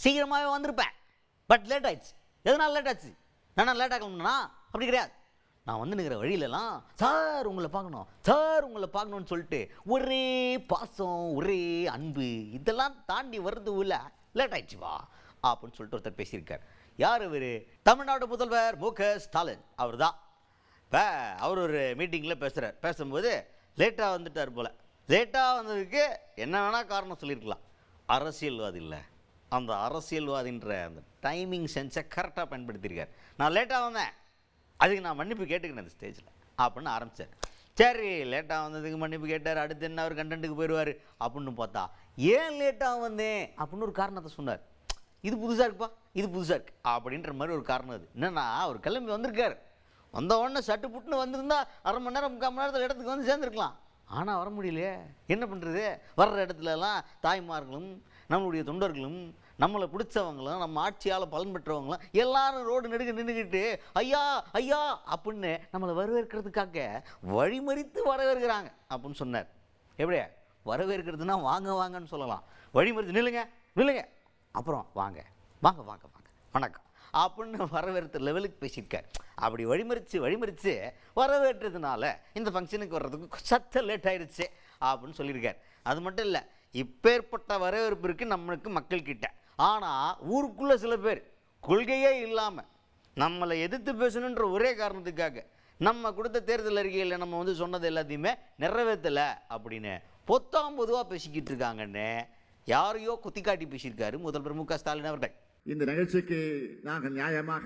சீக்கிரமாகவே வந்திருப்பேன். But late ஆயிடுச்சு. எதனால் லேட் ஆச்சு? நான் லேட்டாக கிளம்புனா அப்படி கிடையாது. நான் வந்து நிற்கிற வழியிலலாம் சார் உங்களை பார்க்கணும், சார் உங்களை பார்க்கணுன்னு சொல்லிட்டு ஒரே பாசம், ஒரே அன்பு, இதெல்லாம் தாண்டி வருது இல்லை, லேட் ஆயிடுச்சுவா அப்படின்னு சொல்லிட்டு ஒருத்தர் பேசியிருக்கார். யார் இவர்? தமிழ்நாடு முதல்வர் மு.க. ஸ்டாலின் அவர் தான். இப்போ அவர் ஒரு மீட்டிங்கில் பேசுகிறார். பேசும்போது லேட்டாக வந்துட்டார் போல். லேட்டாக வந்ததுக்கு என்ன வேணால் காரணம் சொல்லியிருக்கலாம். அரசியல்வாதி இல்லை, அந்த அரசியல்வாதின்ற அந்த டைமிங் சென்ஸை கரெக்டாக பயன்படுத்தியிருக்கார். நான் லேட்டாக வந்தேன், அதுக்கு நான் மன்னிப்பு கேட்டுக்கினேன் அந்த ஸ்டேஜில் அப்படின்னு ஆரம்பித்தார். சரி, லேட்டாக வந்ததுக்கு மன்னிப்பு கேட்டார், அடுத்து என்ன அவர் கண்டென்ட்டுக்கு போயிடுவார் அப்படின்னு பார்த்தா ஏன் லேட்டாக வந்தேன் அப்படின்னு ஒரு காரணத்தை சொன்னார். இது புதுசாக இருக்குப்பா, இது புதுசாக இருக்குது அப்படின்ற மாதிரி ஒரு காரணம். அது என்னென்னா, அவர் கிளம்பி வந்திருக்கார். வந்த உடனே சட்டு புட்டுன்னு வந்திருந்தா அரை மணி நேரம் 3/4 மணி நேரத்தில் இடத்துக்கு வந்து சேர்ந்துருக்கலாம். ஆனால் வர முடியலையே, என்ன பண்ணுறது? வர்ற இடத்துலலாம் தாய்மார்களும் நம்மளுடைய தொண்டர்களும் நம்மளை பிடிச்சவங்களும் நம்ம ஆட்சியால் பலன் பெற்றவங்களும் எல்லாரும் ரோடு நெடுக்க நின்றுக்கிட்டு ஐயா ஐயா அப்படின்னு நம்மளை வரவேற்கிறதுக்காக வழிமறித்து வரவேற்கிறாங்க அப்படின்னு சொன்னார். எப்படியா வரவேற்கிறதுனா வாங்க வாங்கன்னு சொல்லலாம், வழிமறித்து நில்லுங்க நில்லுங்க, அப்புறம் வாங்க வாங்க வாங்க வாங்க வணக்கம் அப்படின்னு வரவேற்ற லெவலுக்கு பேசியிருக்கார். அப்படி வழிமறித்து வரவேற்றதுனால இந்த ஃபங்க்ஷனுக்கு வர்றதுக்கு சத்த லேட் ஆயிடுச்சு அப்படின்னு சொல்லியிருக்கார். அது மட்டும் இல்லை, இப்பேற்பட்ட வரவேற்பு இருக்குது நம்மளுக்கு மக்கள்கிட்ட. ஆனால் ஊருக்குள்ளே சில பேர் கொள்கையே இல்லாமல் நம்மளை எதிர்த்து பேசணுன்ற ஒரே காரணத்துக்காக நம்ம கொடுத்த தேர்தல் அறிக்கையில் நம்ம வந்து சொன்னது எல்லாத்தையுமே நிறைவேற்றலை அப்படின்னு பொதுவாக பேசிக்கிட்டு இருக்காங்கன்னு யாரையோ குத்தி காட்டி பேசியிருக்காரு முதல்வர் மு.க. ஸ்டாலின் அவர்கள். இந்த நிகழ்ச்சிக்கு நாங்கள் நியாயமாக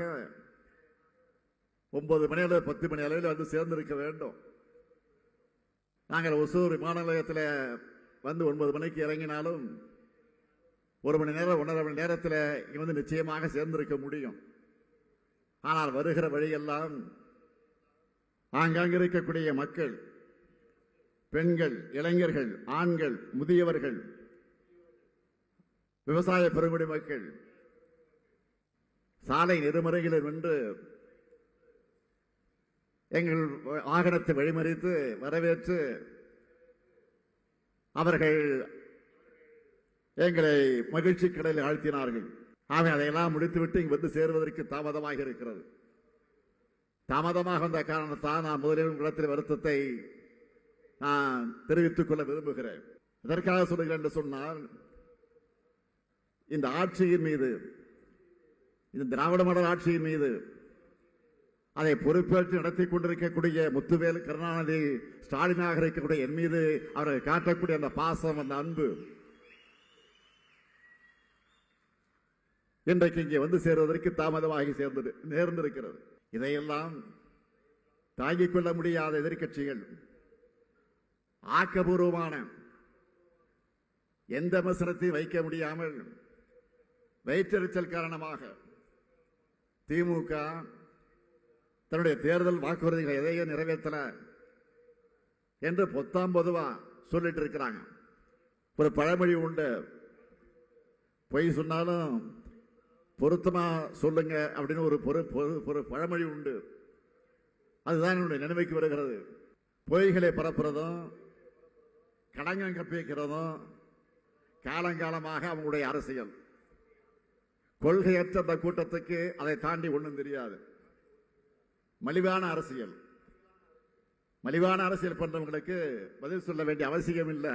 9 மணி அளவு 10 மணி அளவில் வந்து சேர்ந்திருக்க வேண்டும். நாங்கள் ஒசூர் விமான நிலையத்தில் வந்து 9 மணிக்கு இறங்கினாலும் 1 மணி நேரம் 1.5 மணி நேரத்தில் வந்து நிச்சயமாக சேர்ந்திருக்க முடியும். ஆனால் வருகிற வழியெல்லாம் ஆங்காங்க இருக்கக்கூடிய மக்கள், பெண்கள், இளைஞர்கள், ஆண்கள், முதியவர்கள், விவசாய பெருங்குடி மக்கள் சாலை நெடுமறையில் நின்று எங்கள் வாகனத்தை வழிமறித்து வரவேற்று அவர்கள் எங்களை மகிழ்ச்சி கடலில் ஆழ்த்தினார்கள். ஆக அதையெல்லாம் முடித்துவிட்டு இங்கு வந்து சேருவதற்கு தாமதமாக இருக்கிறது. தாமதமாக வந்த காரணத்தால் நான் முதலில் உங்களிடத்தில் வருத்தத்தை நான் தெரிவித்துக் கொள்ள விரும்புகிறேன். இதற்காக சொல்லுகிறேன் என்று சொன்னால், இந்த ஆட்சியின் மீது, இந்த திராவிட மாடல் ஆட்சியின் மீது அதை பொறுப்பேற்று நடத்தி கொண்டிருக்கக்கூடிய முத்துவேல் கருணாநிதி ஸ்டாலினாக இருக்கக்கூடிய என் மீது அவர்கள் காட்டக்கூடிய அந்த பாசம், அந்த அன்பு இன்றைக்கு இங்கே வந்து சேருவதற்கு தாமதமாகி நேர்ந்திருக்கிறது. இதையெல்லாம் தாங்கிக் கொள்ள முடியாத எதிர்க்கட்சிகள் ஆக்கபூர்வமான எந்த விமர்சனத்தையும் வைக்க முடியாமல் வயிற்றெரிச்சல் காரணமாக திமுக தன்னுடைய தேர்தல் வாக்குறுதிகளை எதையும் நிறைவேற்றல என்று பொதுவா சொல்லிட்டு இருக்கிறாங்க. ஒரு பழமொழி உண்டு, பொய் சொன்னாலும் பொருத்தமா சொல்லுங்க அப்படின்னு ஒரு பழமொழி உண்டு. அதுதான் என்னுடைய நினைவுக்கு வருகிறது. பொய்களை பரப்புறதும் கடங்கம் கற்பிக்கிறதும் காலங்காலமாக அவங்களுடைய அரசியல். கொள்கையற்ற அந்த கூட்டத்துக்கு அதை தாண்டி ஒன்றும் தெரியாது. மலிவான அரசியல் பண்றவங்களுக்கு பதில் சொல்ல வேண்டிய அவசியம் இல்லை.